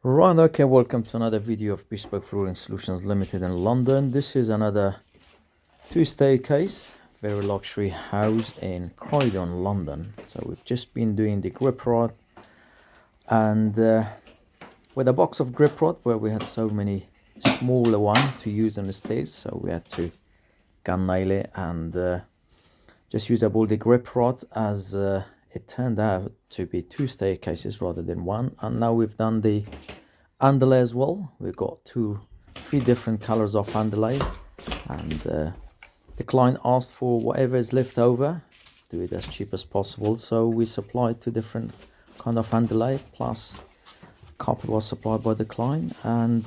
Right, okay, welcome to another video of Bespoke Flooring Solutions Limited in London. This is another two-staircase, very luxury house in Croydon, London. So we've just been doing the grip rod and with a box of grip rod where we had so many smaller one to use on the stairs, so we had to gun nail it and just use up all the grip rods as it turned out to be two staircases rather than one. And now we've done the underlay as well. We've got three different colors of underlay, and the client asked for whatever is left over, do it as cheap as possible, so we supplied two different kind of underlay, plus carpet was supplied by the client, and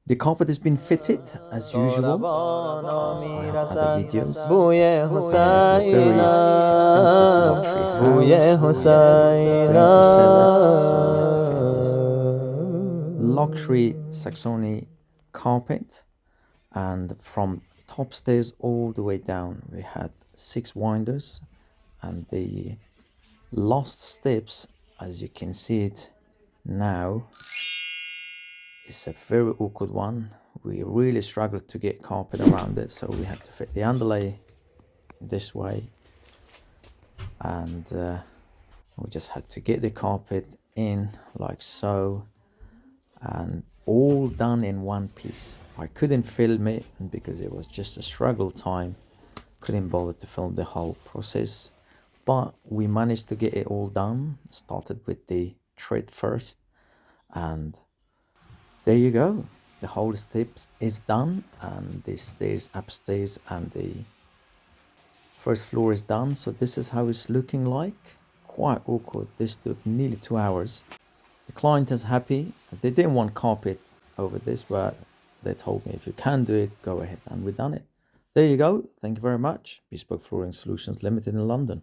the carpet has been fitted as usual. I have other videos. This is a very expensive luxury house. Going to sell it, so we had to fit this luxury saxony carpet, and from top stairs all the way down we had 6 winders, and the last steps, as you can see it now, is a very awkward one. We really struggled to get carpet around it, so we had to fit the underlay this way, and we just had to get the carpet in like so, and all done in one piece. I couldn't film it because it was just a struggle time, couldn't bother to film the whole process, but we managed to get it all done. Started with the tread first, and there you go, the whole steps is done, and the stairs upstairs and the first floor is done. So this is how it's looking like. Quite awkward. This took nearly 2 hours. The client is happy. They didn't want carpet over this, but they told me if you can do it, go ahead, and we've done it. There you go. Thank you very much. Bespoke Flooring Solutions Limited in London.